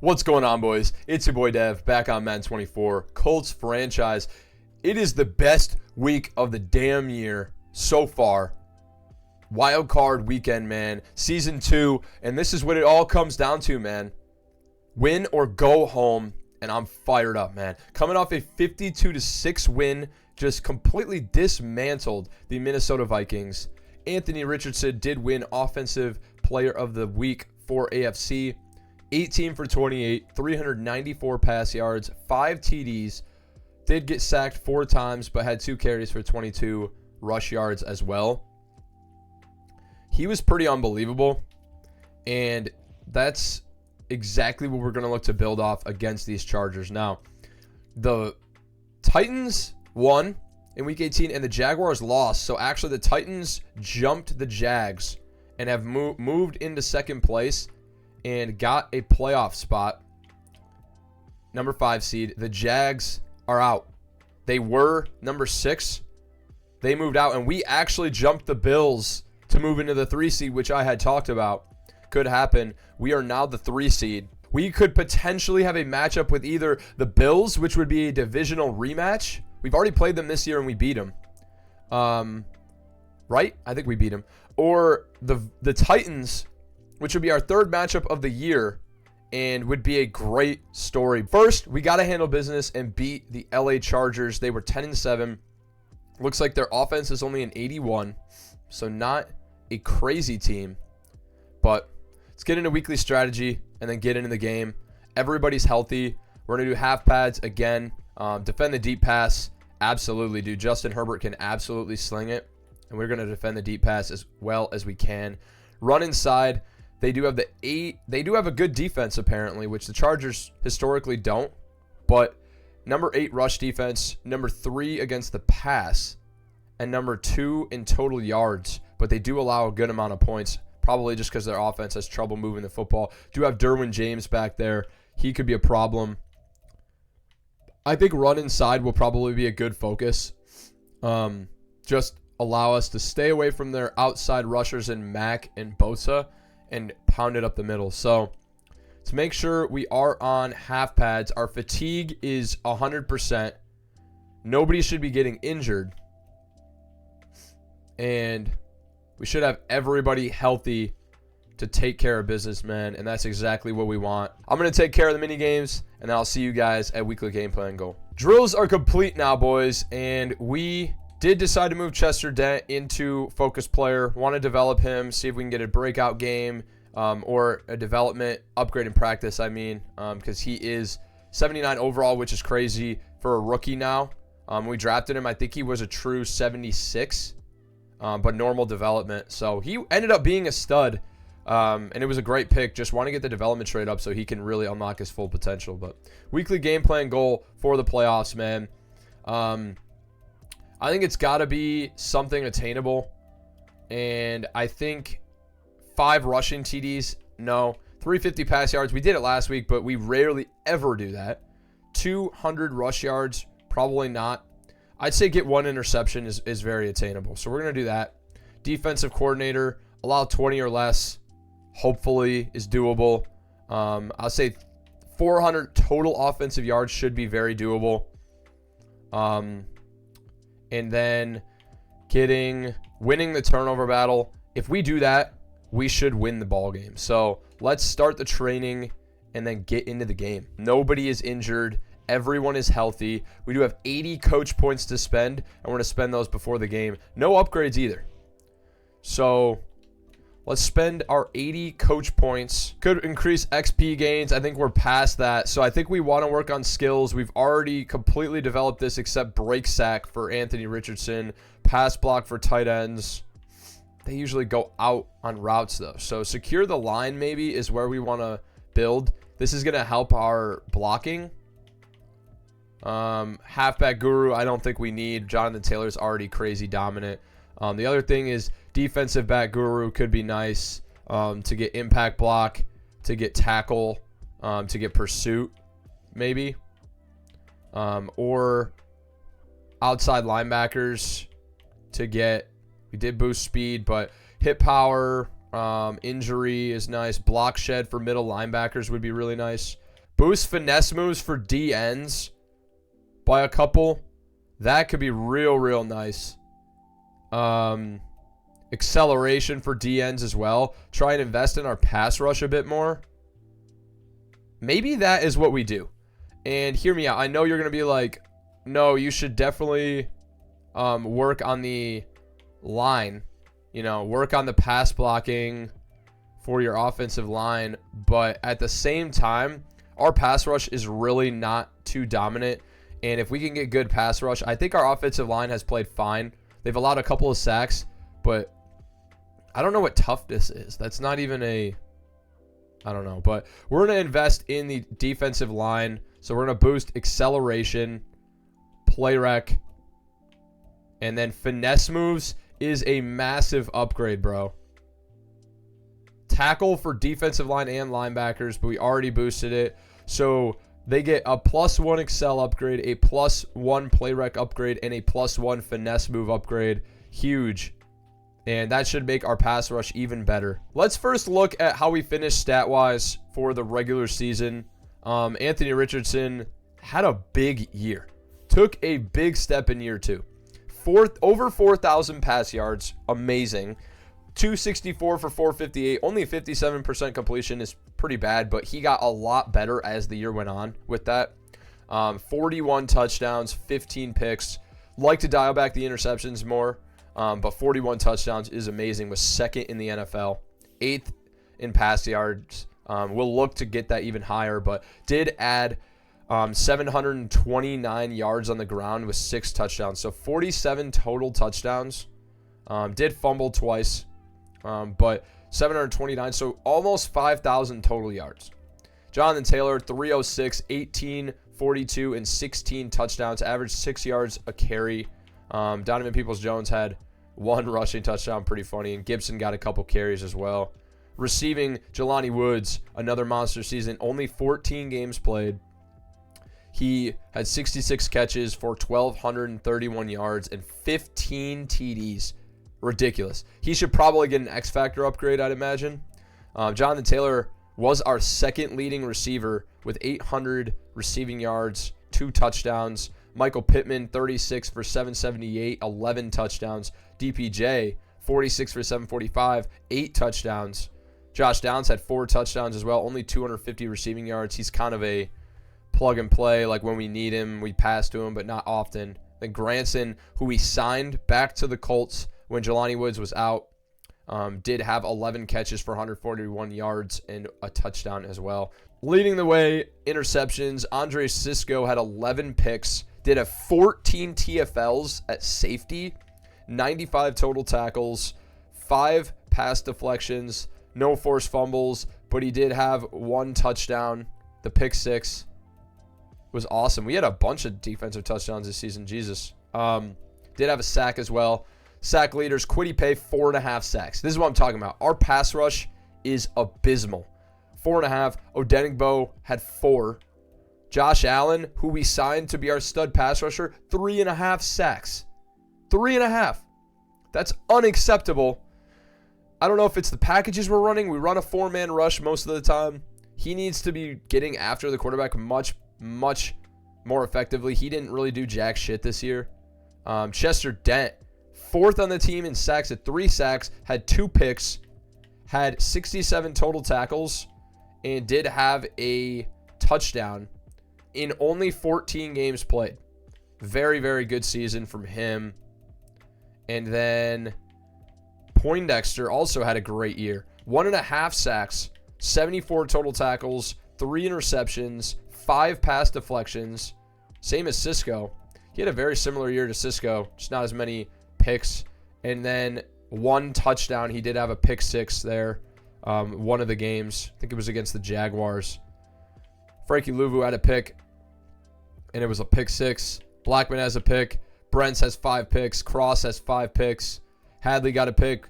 What's going on, boys? It's your boy Dev, back on Madden 24, Colts franchise. It is the best week of the damn year so far. Wild card weekend, man. Season 2, and this is what it all comes down to, man. Win or go home, and I'm fired up, man. Coming off a 52-6 win, just completely dismantled the Minnesota Vikings. Anthony Richardson did win Offensive Player of the Week for AFC. 18 for 28, 394 pass yards, 5 TDs. Did get sacked 4 times, but had 2 carries for 22 rush yards as well. He was pretty unbelievable, and that's exactly what we're going to look to build off against these Chargers. Now, the Titans won in Week 18, and the Jaguars lost. So actually, the Titans jumped the Jags and have moved into second place and got a playoff spot, number 5 seed. The Jags are out. They were number 6. They moved out, and we actually jumped the Bills to move into the 3 seed, which I had talked about could happen. We are now the 3 seed. We could potentially have a matchup with either the Bills, which would be a divisional rematch. We've already played them this year, and we beat them. Right? I think we beat them. Or the Titans, which would be our 3rd matchup of the year and would be a great story. First, we got to handle business and beat the LA Chargers. They were 10-7. Looks like their offense is only an 81, so not a crazy team. But let's get into weekly strategy and then get into the game. Everybody's healthy. We're going to do half pads again. Defend the deep pass. Absolutely, dude. Justin Herbert can absolutely sling it, and we're going to defend the deep pass as well as we can. Run inside. They do have They do have a good defense apparently, which the Chargers historically don't. But number 8 rush defense, number 3 against the pass, and number 2 in total yards. But they do allow a good amount of points, probably just because their offense has trouble moving the football. Do have Derwin James back there. He could be a problem. I think run inside will probably be a good focus. Just allow us to stay away from their outside rushers in Mack and Bosa and pound it up the middle. So to make sure we are on half pads, our fatigue is 100%. Nobody should be getting injured. And we should have everybody healthy to take care of business, man. And that's exactly what we want. I'm going to take care of the mini games, and then I'll see you guys at weekly game plan goal. Drills are complete now, boys. And we did decide to move Chester Dent into focus player. Want to develop him, see if we can get a breakout game or a development upgrade in practice, because he is 79 overall, which is crazy for a rookie now. We drafted him. I think he was a true 76, but normal development. So he ended up being a stud, and it was a great pick. Just want to get the development trade up so he can really unlock his full potential. But weekly game plan goal for the playoffs, man. I think it's got to be something attainable, and I think 5 rushing TDs, no. 350 pass yards, we did it last week, but we rarely ever do that. 200 rush yards, probably not. I'd say get 1 interception is very attainable, so we're going to do that. Defensive coordinator, allow 20 or less, hopefully is doable. I'll say 400 total offensive yards should be very doable. And then winning the turnover battle. If we do that, we should win the ball game. So let's start the training and then get into the game. Nobody is injured. Everyone is healthy. We do have 80 coach points to spend, and we're going to spend those before the game. No upgrades either. So let's spend our 80 coach points. Could increase XP gains. I think we're past that. So I think we want to work on skills. We've already completely developed this except break sack for Anthony Richardson. Pass block for tight ends. They usually go out on routes though. So secure the line maybe is where we want to build. This is going to help our blocking. Halfback guru, I don't think we need. Jonathan Taylor's already crazy dominant. The other thing is defensive back guru could be nice to get impact block, to get tackle, to get pursuit, maybe. Or outside linebackers to get, we did boost speed, but hit power, injury is nice. Block shed for middle linebackers would be really nice. Boost finesse moves for D ends by a couple. That could be real nice. Acceleration for D ends as well. Try and invest in our pass rush a bit more. Maybe that is what we do. And hear me out. I know you're going to be like, no, you should definitely work on the line. You know, work on the pass blocking for your offensive line. But at the same time, our pass rush is really not too dominant. And if we can get good pass rush, I think our offensive line has played fine. They've allowed a couple of sacks, but I don't know what toughness is. That's not even a... I don't know. But we're going to invest in the defensive line. So we're going to boost acceleration, play rec, and then finesse moves is a massive upgrade, bro. Tackle for defensive line and linebackers, but we already boosted it. So they get a +1 excel upgrade, a +1 play rec upgrade, and a +1 finesse move upgrade. Huge. And that should make our pass rush even better. Let's first look at how we finished stat-wise for the regular season. Anthony Richardson had a big year. Took a big step in year 2. Over 4,000 pass yards. Amazing. 264 for 458. Only 57% completion is pretty bad, but he got a lot better as the year went on with that. 41 touchdowns, 15 picks. Like to dial back the interceptions more, but 41 touchdowns is amazing. Was second in the NFL. 8th in pass yards. We'll look to get that even higher, but did add 729 yards on the ground with 6 touchdowns. So 47 total touchdowns. Did fumble twice, but 729. So almost 5,000 total yards. Jonathan Taylor, 306, 18, 42, and 16 touchdowns. Averaged 6 yards a carry. Donovan Peoples-Jones had 1 rushing touchdown. Pretty funny. And Gibson got a couple carries as well. Receiving, Jelani Woods, another monster season. Only 14 games played. He had 66 catches for 1,231 yards and 15 TDs. Ridiculous. He should probably get an X Factor upgrade, I'd imagine. Jonathan Taylor was our second leading receiver with 800 receiving yards, 2 touchdowns. Michael Pittman, 36 for 778, 11 touchdowns. DPJ, 46 for 745, 8 touchdowns. Josh Downs had 4 touchdowns as well, only 250 receiving yards. He's kind of a plug and play, like when we need him, we pass to him, but not often. Then Granson, who we signed back to the Colts when Jelani Woods was out, did have 11 catches for 141 yards and a touchdown as well. Leading the way, interceptions. Andre Cisco had 11 picks, did have 14 TFLs at safety, 95 total tackles, 5 pass deflections, no forced fumbles, but he did have 1 touchdown. The pick 6 was awesome. We had a bunch of defensive touchdowns this season. Jesus. Did have a sack as well. Sack leaders, Kwity Paye, 4.5 sacks. This is what I'm talking about. Our pass rush is abysmal. 4.5. Odenigbo had 4. Josh Allen, who we signed to be our stud pass rusher, 3.5 sacks. 3.5. That's unacceptable. I don't know if it's the packages we're running. We run a 4-man rush most of the time. He needs to be getting after the quarterback much more effectively. He didn't really do jack shit this year. Chester Dent, 4th on the team in sacks at 3 sacks, had 2 picks, had 67 total tackles, and did have a touchdown in only 14 games played. Very, very good season from him. And then Poindexter also had a great year. 1.5 sacks, 74 total tackles, 3 interceptions, 5 pass deflections. Same as Cisco. He had a very similar year to Cisco, just not as many picks. And then 1 touchdown. He did have a pick 6 there. One of the games. I think it was against the Jaguars. Frankie Louvu had a pick, and it was a pick 6. Blackman has a pick. Brents has 5 picks. Cross has 5 picks. Hadley got a pick.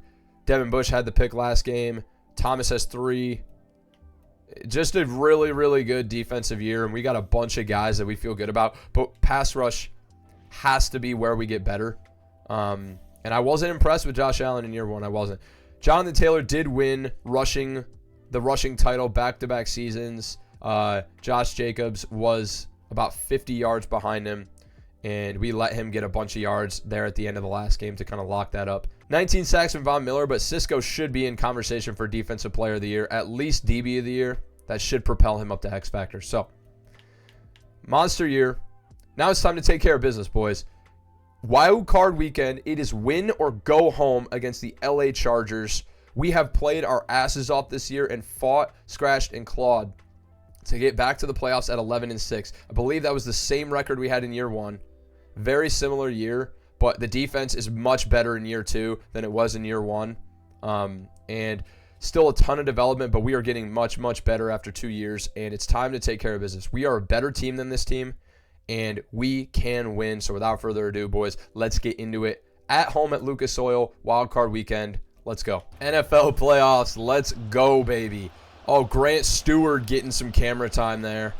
Devin Bush had the pick last game. Thomas has 3. Just a really, really good defensive year, and we got a bunch of guys that we feel good about. But pass rush has to be where we get better. And I wasn't impressed with Josh Allen in year 1. I wasn't. Jonathan Taylor did win the rushing title back-to-back seasons. Josh Jacobs was about 50 yards behind him, and we let him get a bunch of yards there at the end of the last game to kind of lock that up. 19 sacks from Von Miller, but Cisco should be in conversation for Defensive Player of the Year, at least DB of the Year. That should propel him up to X Factor. So, monster year. Now it's time to take care of business, boys. Wild card weekend. It is win or go home against the LA Chargers. We have played our asses off this year and fought, scratched, and clawed to get back to the playoffs at 11-6. I believe that was the same record we had in year one. Very similar year, but the defense is much better in year two than it was in year one. And still a ton of development, but we are getting much, much better after 2 years, and it's time to take care of business. We are a better team than this team, and we can win. So without further ado, boys, let's get into it. At home at Lucas Oil, wild card weekend. Let's go. NFL playoffs. Let's go, baby. Oh, Grant Stewart getting some camera time there.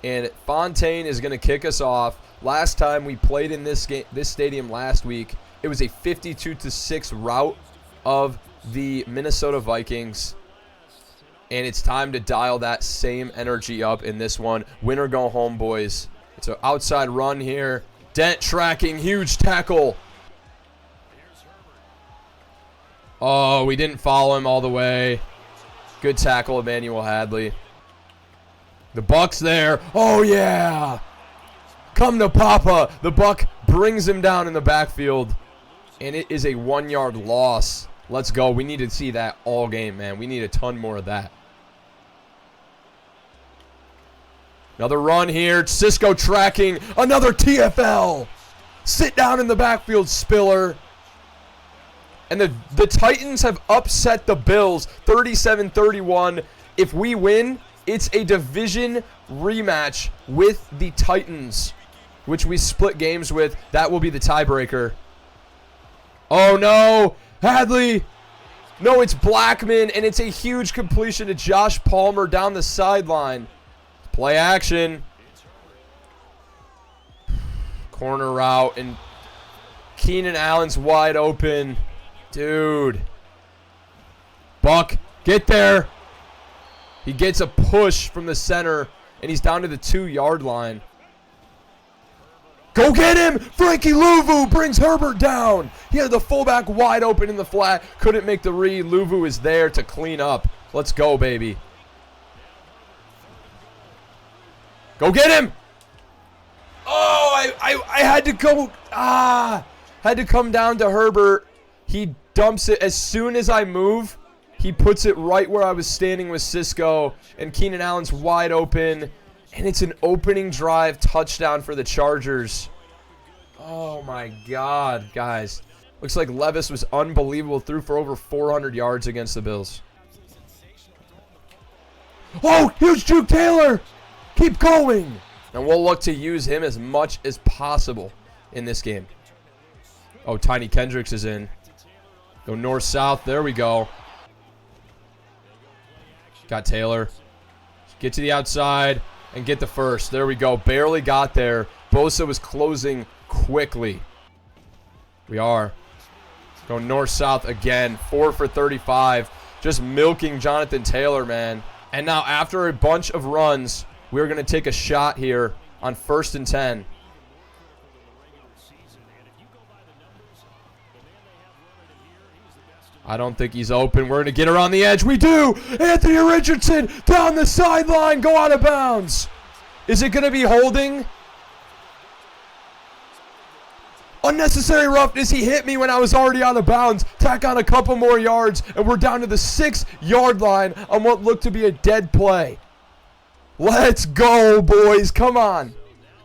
And Fontaine is going to kick us off. Last time we played in this stadium last week, it was a 52-6 rout of the Minnesota Vikings. And it's time to dial that same energy up in this one. Win or go home, boys. It's an outside run here. Dent tracking, huge tackle. Oh, we didn't follow him all the way. Good tackle, Emmanuel Hadley. The Buck's there. Oh, yeah. Come to Papa. The Buck brings him down in the backfield. And it is a 1-yard loss. Let's go. We need to see that all game, man. We need a ton more of that. Another run here. Cisco tracking. Another TFL. Sit down in the backfield, Spiller. And the Titans have upset the Bills 37-31. If we win, it's a division rematch with the Titans, which we split games with. That will be the tiebreaker. Oh, no. Hadley. No, it's Blackman, and it's a huge completion to Josh Palmer down the sideline. Play action. Corner route, and Keenan Allen's wide open. Dude. Buck, get there. He gets a push from the center, and he's down to the 2-yard line. Go get him! Frankie Louvu brings Herbert down. He had the fullback wide open in the flat. Couldn't make the read. Louvu is there to clean up. Let's go, baby. Go get him! Oh, I had to go. Had to come down to Herbert. He dumps it as soon as I move. He puts it right where I was standing with Cisco, and Keenan Allen's wide open, and it's an opening drive touchdown for the Chargers. Oh, my God, guys. Looks like Levis was unbelievable. Threw for over 400 yards against the Bills. Oh, huge Juke Taylor. Keep going. And we'll look to use him as much as possible in this game. Oh, Tiny Kendricks is in. Go north-south. There we go. Got Taylor. Get to the outside and get the first. There we go. Barely got there. Bosa was closing quickly. We are. Go north-south again. 4 for 35. Just milking Jonathan Taylor, man. And now after a bunch of runs, we're going to take a shot here on 1st and 10. I don't think he's open. We're going to get around the edge. We do! Anthony Richardson down the sideline. Go out of bounds. Is it going to be holding? Unnecessary roughness. He hit me when I was already out of bounds. Tack on a couple more yards, and we're down to the 6-yard line on what looked to be a dead play. Let's go, boys. Come on.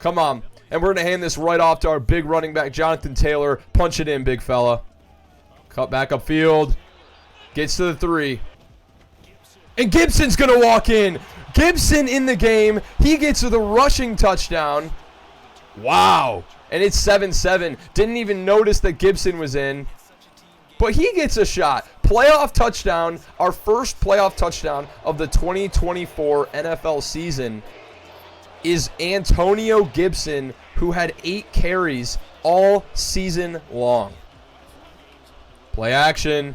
Come on. And we're going to hand this right off to our big running back, Jonathan Taylor. Punch it in, big fella. Cut back upfield. Gets to the 3. And Gibson's going to walk in. Gibson in the game. He gets to the rushing touchdown. Wow. And it's 7-7. Didn't even notice that Gibson was in. But he gets a shot. Playoff touchdown. Our first playoff touchdown of the 2024 NFL season is Antonio Gibson, who had 8 carries all season long. Play action.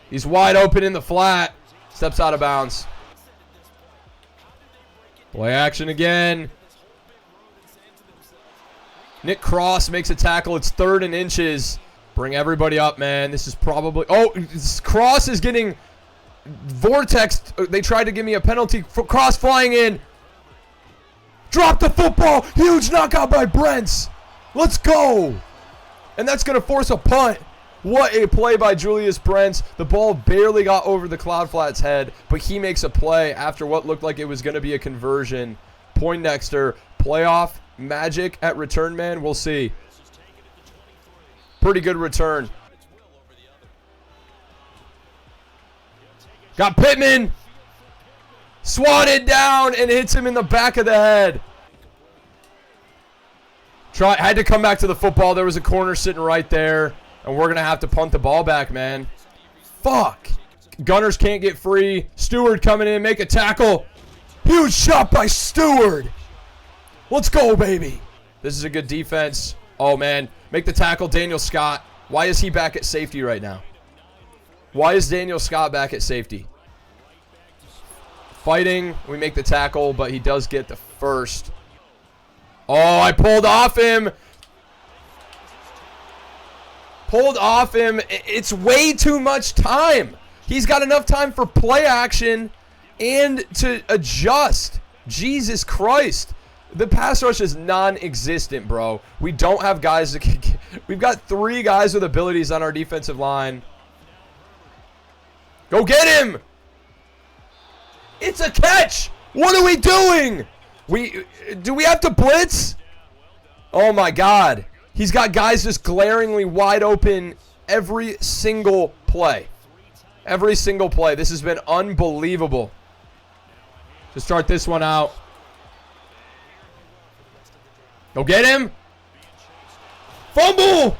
He's wide open in the flat. Steps out of bounds. Play action again. Nick Cross makes a tackle. It's 3rd and inches. Bring everybody up, man. This is probably... Oh, Cross is getting vortexed. They tried to give me a penalty. Cross flying in. Drop the football. Huge knockout by Brents. Let's go. And that's going to force a punt. What a play by Julius Brents. The ball barely got over the Cloudflat's head, but he makes a play after what looked like it was going to be a conversion. Poindexter, playoff magic at return man. We'll see. Pretty good return. Got Pittman. Swatted down and hits him in the back of the head. Had to come back to the football. There was a corner sitting right there. And we're going to have to punt the ball back, man. Fuck. Gunners can't get free. Stewart coming in. Make a tackle. Huge shot by Stewart. Let's go, baby. This is a good defense. Oh, man. Make the tackle, Daniel Scott. Why is he back at safety right now? Why is Daniel Scott back at safety? Fighting. We make the tackle, but he does get the first. Oh, I pulled off him. Pulled off him. It's way too much time. He's got enough time for play action and to adjust. Jesus Christ. The pass rush is non-existent, bro. We don't have guys that can get, we've got 3 guys with abilities on our defensive line. Go get him. It's a catch. What are we doing? Do we have to blitz? Oh my God. He's got guys just glaringly wide open every single play. Every single play. This has been unbelievable. To start this one out. Go get him. Fumble.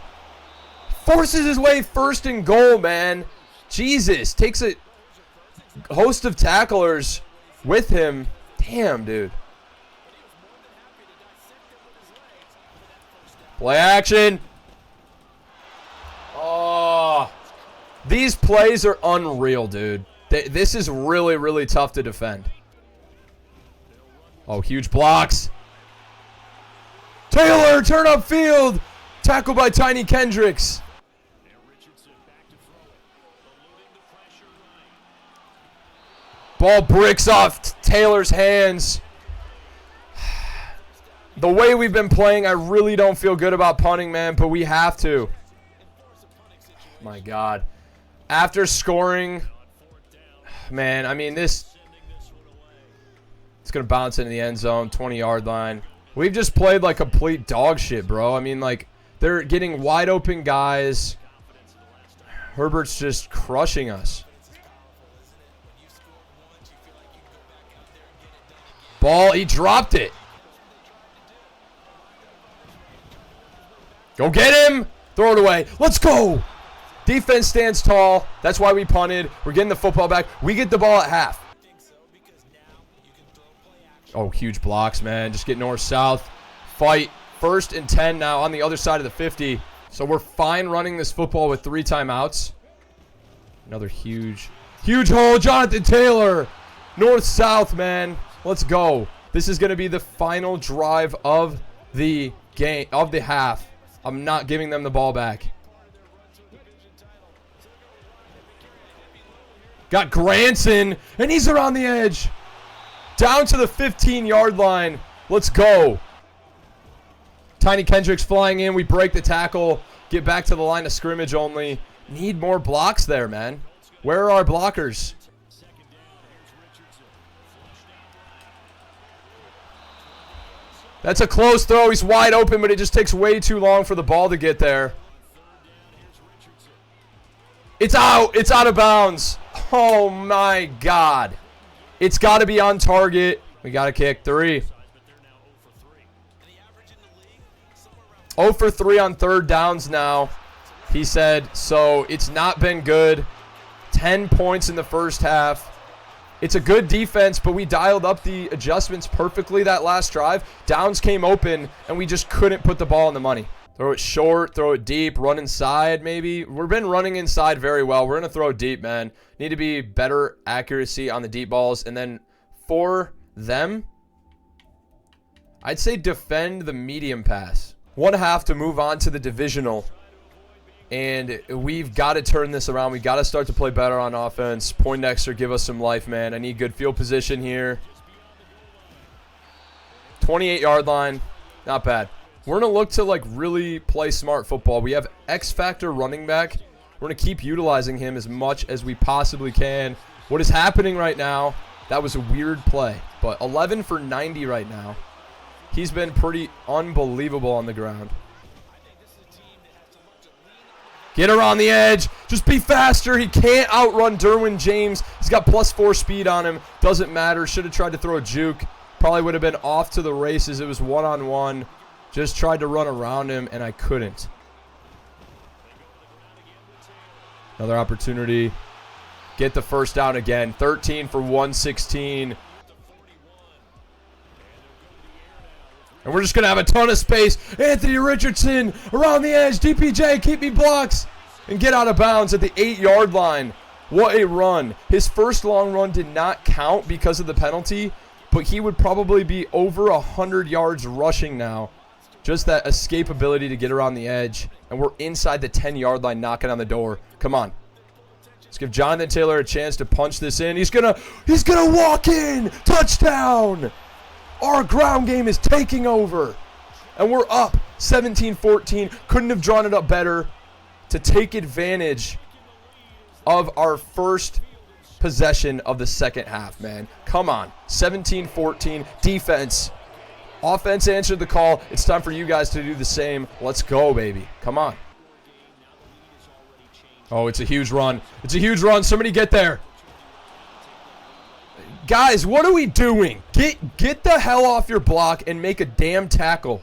Forces his way 1st and goal, man. Jesus. Takes a host of tacklers with him. Damn, dude. Play action. Oh. These plays are unreal, dude. This is really, really tough to defend. Oh, huge blocks. Taylor, turn upfield. Tackle by Tiny Kendricks. Ball bricks off Taylor's hands. The way we've been playing, I really don't feel good about punting, man, but we have to. My God. After scoring, man, I mean, it's going to bounce into the end zone, 20-yard line. We've just played like complete dog shit, bro. I mean, like, they're getting wide open guys. Herbert's just crushing us. Ball, he dropped it. Go get him. Throw it away. Let's go. Defense stands tall. That's why we punted. We're getting the football back. We get the ball at half. Oh, huge blocks, man. Just get north-south. Fight. 1st and 10 now on the other side of the 50. So we're fine running this football with 3 timeouts. Another huge hole. Jonathan Taylor. North-south, man. Let's go. This is going to be the final drive of the game, of the half. I'm not giving them the ball back. Got Granson, and he's around the edge. Down to the 15-yard line. Let's go. Tiny Kendricks flying in. We break the tackle. Get back to the line of scrimmage only. Need more blocks there, man. Where are our blockers? That's a close throw. He's wide open, but it just takes way too long for the ball to get there. It's out. It's out of bounds. Oh, my God. It's got to be on target. We got to kick 3. 0 for 3 on 3rd downs now, he said. So it's not been good. 10 points in the first half. It's a good defense, but we dialed up the adjustments perfectly that last drive. Downs came open, and we just couldn't put the ball in the money. Throw it short, throw it deep, run inside maybe. We've been running inside very well. We're going to throw it deep, man. Need to be better accuracy on the deep balls. And then for them, I'd say defend the medium pass. 1.5 to move on to the divisional. And we've got to turn this around. We've got to start to play better on offense. Poindexter, give us some life, man. I need good field position here. 28-yard line. Not bad. We're going to look to, like, really play smart football. We have X-Factor running back. We're going to keep utilizing him as much as we possibly can. What is happening right now, that was a weird play. But 11 for 90 right now. He's been pretty unbelievable on the ground. Get around the edge. Just be faster. He can't outrun Derwin James. He's got +4 speed on him. Doesn't matter. Should have tried to throw a juke. Probably would have been off to the races. It was one-on-one. Just tried to run around him, and I couldn't. Another opportunity. Get the first down again. 13 for 116. And we're just going to have a ton of space. Anthony Richardson around the edge. DPJ, keep me blocks. And get out of bounds at the 8-yard line. What a run. His first long run did not count because of the penalty, but he would probably be over 100 yards rushing now. Just that escapability to get around the edge. And we're inside the 10-yard line knocking on the door. Come on. Let's give Jonathan Taylor a chance to punch this in. He's gonna walk in. Touchdown. Our ground game is taking over. And we're up 17-14. Couldn't have drawn it up better to take advantage of our first possession of the second half, man. Come on. 17-14. Defense. Offense answered the call. It's time for you guys to do the same. Let's go, baby. Come on. Oh, it's a huge run. It's a huge run. Somebody get there. Guys, what are we doing? Get the hell off your block and make a damn tackle.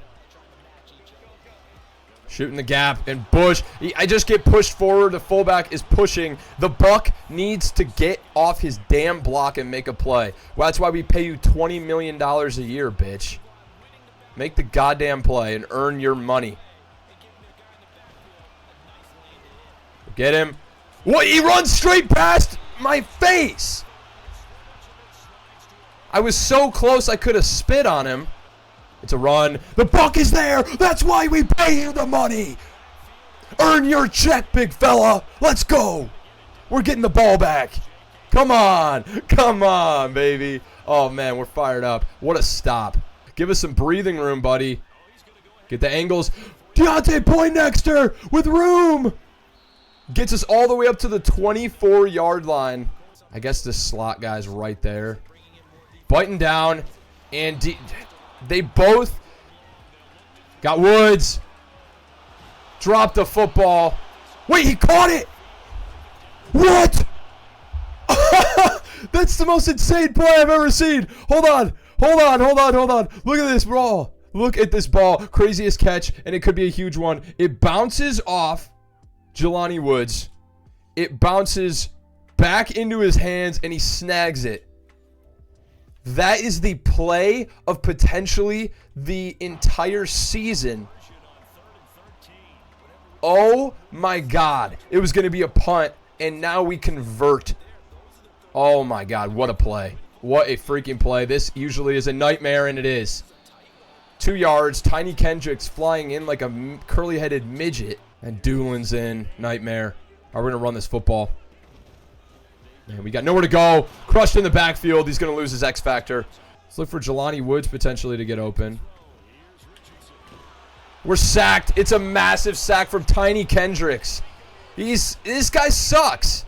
Shooting the gap, and Bush. I just get pushed forward. The fullback is pushing. The buck needs to get off his damn block and make a play. Well, that's why we pay you $20 million a year, bitch. Make the goddamn play and earn your money. Get him. What? He runs straight past my face. I was so close I could have spit on him. It's a run. The buck is there. That's why we pay you the money. Earn your check, big fella. Let's go. We're getting the ball back. Come on. Come on, baby. Oh, man, we're fired up. What a stop. Give us some breathing room, buddy. Get the angles. Deontay Poindexter with room. Gets us all the way up to the 24-yard line. I guess the slot guy's right there. Biting down. And they both got Woods. Dropped the football. Wait, he caught it. What? That's the most insane play I've ever seen. Hold on. Hold on. Look at this ball. Look at this ball. Craziest catch, and it could be a huge one. It bounces off Jelani Woods. It bounces back into his hands, and he snags it. That is the play of potentially the entire season. Oh, my God. It was going to be a punt, and now we convert. Oh, my God. What a play. What a freaking play. This usually is a nightmare, and it is. 2 yards. Tiny Kendricks flying in like a curly-headed midget. And Doolin's in. Nightmare. All right, we're going to run this football. Man, we got nowhere to go. Crushed in the backfield. He's going to lose his X factor. Let's look for Jelani Woods potentially to get open. We're sacked. It's a massive sack from Tiny Kendricks. This guy sucks.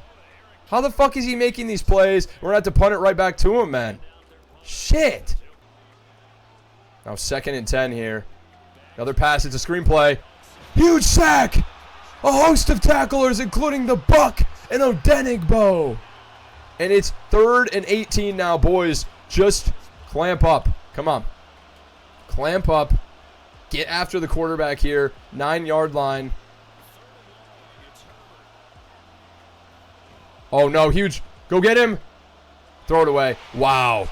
How the fuck is he making these plays? We're going to have to punt it right back to him, man. Shit. Now 2nd and 10 here. Another pass. It's a screenplay. Huge sack. A host of tacklers, including the Buck and Odenigbo. And it's 3rd and 18 now, boys. Just clamp up. Come on. Clamp up. Get after the quarterback here. 9-yard line. Oh, no. Huge. Go get him. Throw it away. Wow.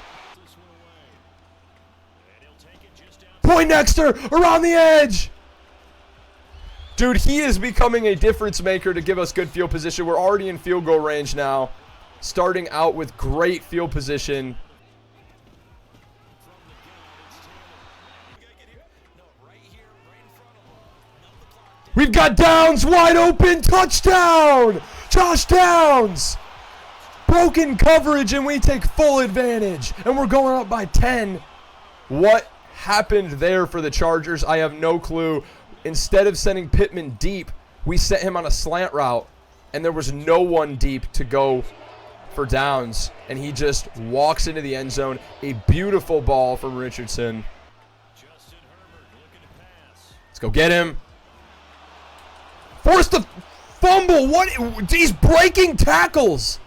Poindexter around the edge. Dude, he is becoming a difference maker to give us good field position. We're already in field goal range now. Starting out with great field position. We've got Downs wide open. Touchdown. Josh Downs. Broken coverage, and we take full advantage. And we're going up by 10. What happened there for the Chargers? I have no clue. Instead of sending Pittman deep, we sent him on a slant route, and there was no one deep to go for Downs, and he just walks into the end zone. A beautiful ball from Richardson. Let's go get him. Forced the fumble. What? He's breaking tackles.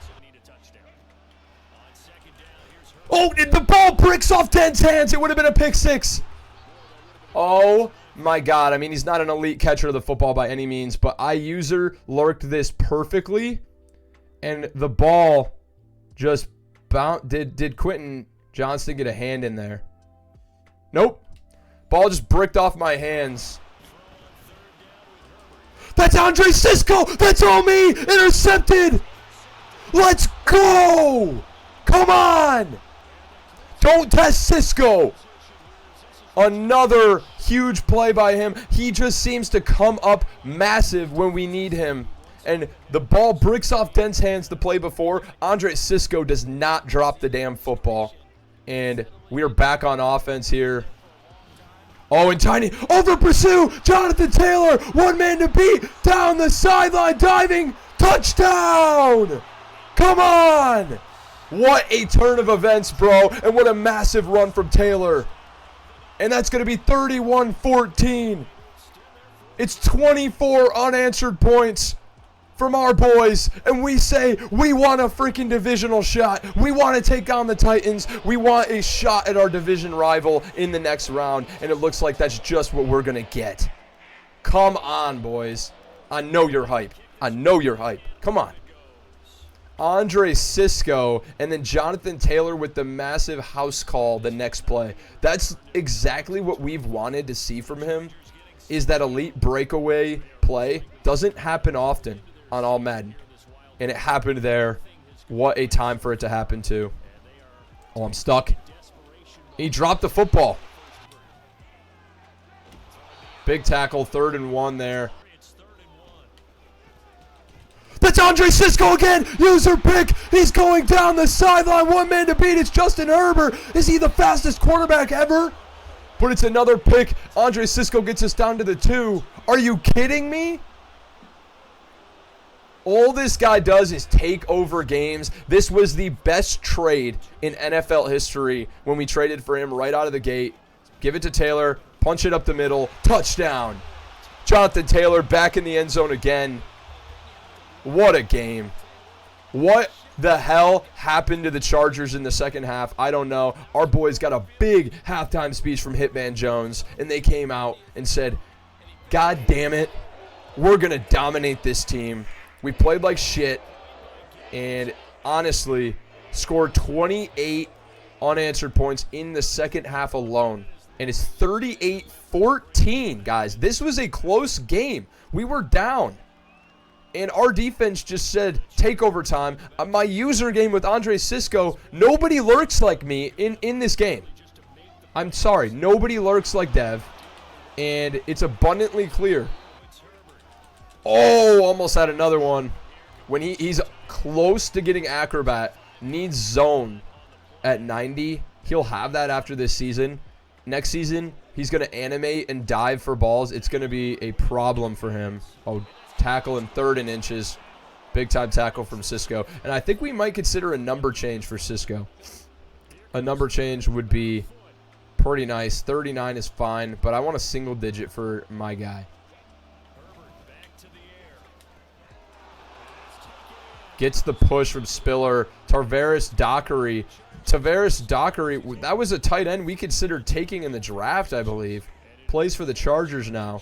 Oh, the ball bricks off Dent's hands. It would have been a pick six. Oh, my God. I mean, he's not an elite catcher of the football by any means, but I-user lurked this perfectly, and the ball just bounced. Did Quentin Johnston get a hand in there? Nope. Ball just bricked off my hands. That's Andre Cisco. That's all me. Intercepted. Let's go. Come on. Don't test Cisco. Another huge play by him. He just seems to come up massive when we need him. And the ball bricks off Dent's hands the play before. Andre Cisco does not drop the damn football. And we are back on offense here. Oh, and Tiny over pursue. Jonathan Taylor, one man to beat. Down the sideline, diving. Touchdown. Come on. What a turn of events, bro. And what a massive run from Taylor. And that's going to be 31-14. It's 24 unanswered points from our boys. And we say we want a freaking divisional shot. We want to take on the Titans. We want a shot at our division rival in the next round. And it looks like that's just what we're going to get. Come on, boys. I know you're hype. I know you're hype. Come on. Andre Cisco, and then Jonathan Taylor with the massive house call the next play. That's exactly what we've wanted to see from him, is that elite breakaway play. Doesn't happen often on all Madden, and it happened there. What a time for it to happen, too. Oh, I'm stuck. He dropped the football. Big tackle, 3rd and 1 there. That's Andre Cisco again. User pick. He's going down the sideline. One man to beat. It's Justin Herbert. Is he the fastest quarterback ever? But it's another pick. Andre Cisco gets us down to the 2. Are you kidding me? All this guy does is take over games. This was the best trade in NFL history when we traded for him right out of the gate. Give it to Taylor. Punch it up the middle. Touchdown. Jonathan Taylor back in the end zone again. What a game. What the hell happened to the Chargers in the second half? I don't know. Our boys got a big halftime speech from Hitman Jones, and they came out and said, God damn it, we're going to dominate this team. We played like shit, and honestly, scored 28 unanswered points in the second half alone. And it's 38-14, guys. This was a close game. We were down. And our defense just said, take overtime. My user game with Andre Cisco, nobody lurks like me in this game. I'm sorry. Nobody lurks like Dev. And it's abundantly clear. Oh, almost had another one. When he's close to getting acrobat, needs zone at 90. He'll have that after this season. Next season, he's going to animate and dive for balls. It's going to be a problem for him. Oh, tackle in 3rd and inches. Big time tackle from Cisco. And I think we might consider a number change for Cisco. A number change would be pretty nice. 39 is fine, but I want a single digit for my guy. Gets the push from Spiller. Tavares Dockery. That was a tight end we considered taking in the draft, I believe. Plays for the Chargers now.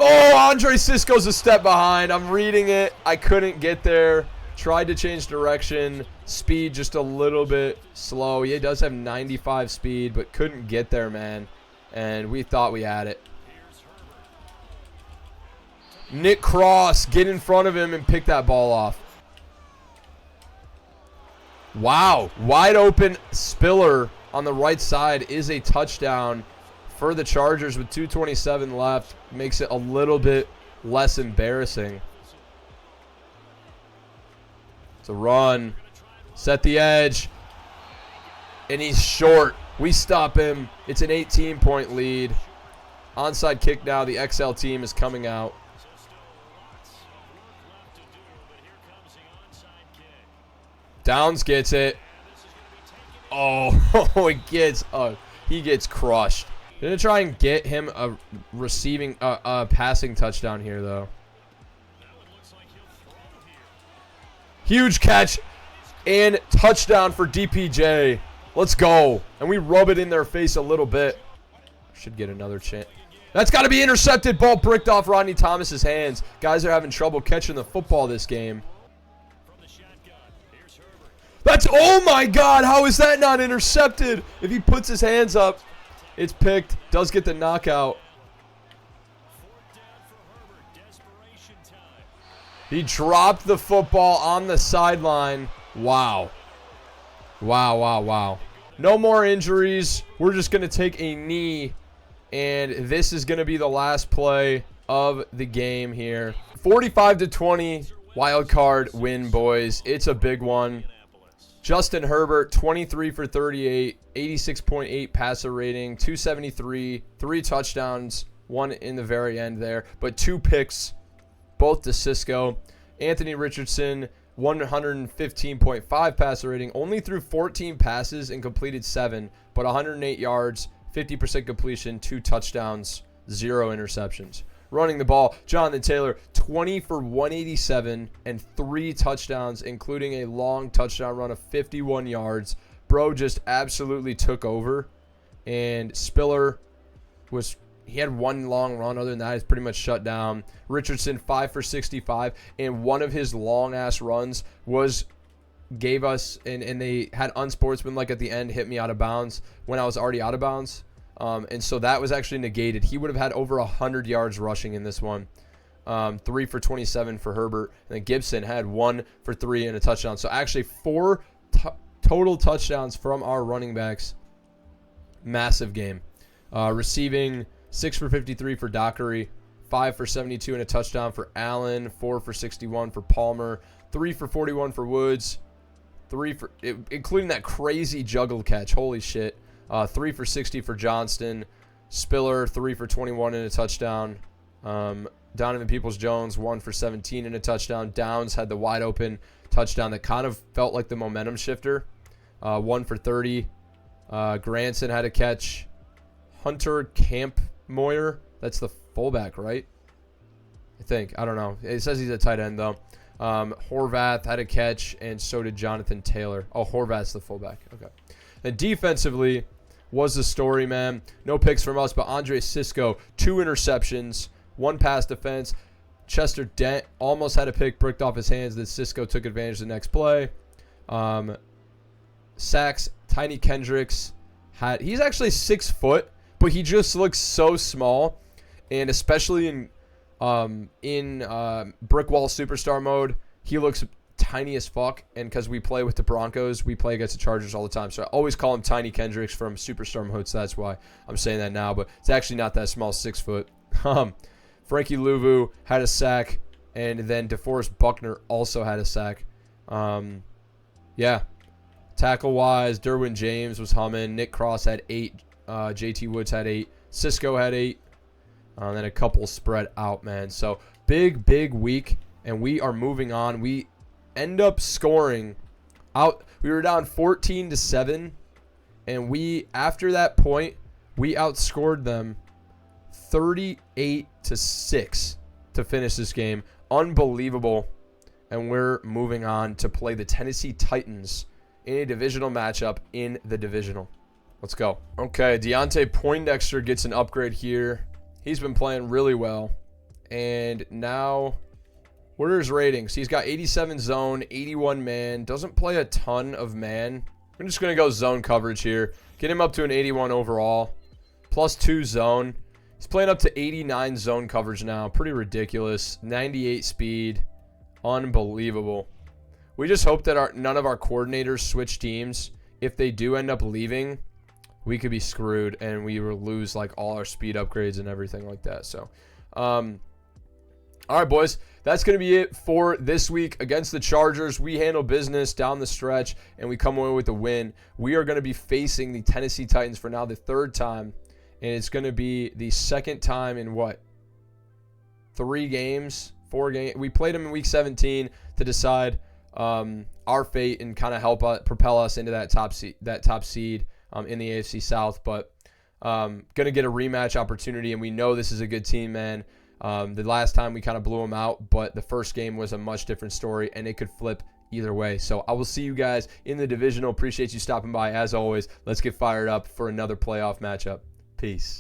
Oh, Andre Cisco's a step behind. I'm reading it. I couldn't get there. Tried to change direction. Speed just a little bit slow. He does have 95 speed, but couldn't get there, man. And we thought we had it. Nick Cross, get in front of him and pick that ball off. Wow. Wide open Spiller on the right side is a touchdown. for the Chargers with 2:27 left. Makes it a little bit less embarrassing. It's a run. Set the edge. And he's short. We stop him. It's an 18-point lead. Onside kick now. The XL team is coming out. Downs gets it. Oh, he gets crushed. Gonna try and get him a passing touchdown here, though. Huge catch and touchdown for DPJ. Let's go. And we rub it in their face a little bit. Should get another chance. That's got to be intercepted. Ball bricked off Rodney Thomas's hands. Guys are having trouble catching the football this game. Oh my God, how is that not intercepted? If he puts his hands up, it's picked. Does get the knockout. He dropped the football on the sideline. Wow. Wow. No more injuries. We're just going to take a knee, and this is going to be the last play of the game here. 45-20, wild card win, boys. It's a big one. Justin Herbert, 23 for 38, 86.8 passer rating, 273, 3 touchdowns, 1 in the very end there, but 2 picks, both to Cisco. Anthony Richardson, 115.5 passer rating, only threw 14 passes and completed 7, but 108 yards, 50% completion, 2 touchdowns, 0 interceptions. Running the ball, Jonathan Taylor, 20 for 187 and 3 touchdowns, including a long touchdown run of 51 yards. Bro just absolutely took over. And Spiller he had 1 long run. Other than that, he's pretty much shut down. Richardson, 5 for 65, and one of his long-ass runs gave us, and they had unsportsmanlike at the end, hit me out of bounds when I was already out of bounds. And so that was actually negated. He would have had over 100 yards rushing in this one. 3 for 27 for Herbert. And then Gibson had 1 for 3 and a touchdown. So actually 4 total touchdowns from our running backs. Massive game. Receiving, 6 for 53 for Dockery. 5 for 72 and a touchdown for Allen. 4 for 61 for Palmer. 3 for 41 for Woods. Including that crazy juggle catch. Holy shit. 3 for 60 for Johnston. Spiller, 3 for 21 and a touchdown. Donovan Peoples-Jones, 1 for 17 and a touchdown. Downs had the wide open touchdown that kind of felt like the momentum shifter. 1 for 30. Granson had a catch. Hunter Kampmoyer, that's the fullback, right? I think. I don't know. It says he's a tight end, though. Horvath had a catch, and so did Jonathan Taylor. Oh, Horvath's the fullback. Okay. And defensively was the story, man. No picks from us, but Andre Cisco, 2 interceptions, 1 pass defense. Chester Dent almost had a pick bricked off his hands. Then Cisco took advantage of the next play. Sacks, Tiny Kendricks. He's actually 6 foot, but he just looks so small. And especially in brick wall superstar mode, he looks tiny as fuck. And because we play with the Broncos, we play against the Chargers all the time, so I always call him Tiny Kendricks from superstar mode, so that's why I'm saying that now. But it's actually not that small, 6 foot. Frankie Louvu had a sack, and then DeForest Buckner also had a sack. Yeah, tackle wise, Derwin James was humming. Nick Cross had 8. JT Woods had 8. Cisco had 8. And then a couple spread out, man. So big week, and we are moving on. We end up scoring out. We were down 14-7, and after that point, we outscored them 38-6 to finish this game. Unbelievable. And we're moving on to play the Tennessee Titans in a divisional matchup in the divisional. Let's go. Okay, Deontay Poindexter gets an upgrade here. He's been playing really well. And now, what are his ratings? He's got 87 zone, 81 man. Doesn't play a ton of man. I'm just going to go zone coverage here. Get him up to an 81 overall. +2 zone. He's playing up to 89 zone coverage now. Pretty ridiculous. 98 speed. Unbelievable. We just hope that none of our coordinators switch teams. If they do end up leaving, we could be screwed and we will lose like all our speed upgrades and everything like that. So, all right, boys, that's going to be it for this week against the Chargers. We handle business down the stretch and we come away with a win. We are going to be facing the Tennessee Titans for now the third time, and it's going to be the second time in what? 4 games. We played them in week 17 to decide our fate and kind of help propel us into that top seed in the AFC South. But going to get a rematch opportunity, and we know this is a good team, man. The last time we kind of blew them out, but the first game was a much different story, and it could flip either way. So I will see you guys in the divisional. Appreciate you stopping by. As always, let's get fired up for another playoff matchup. Peace.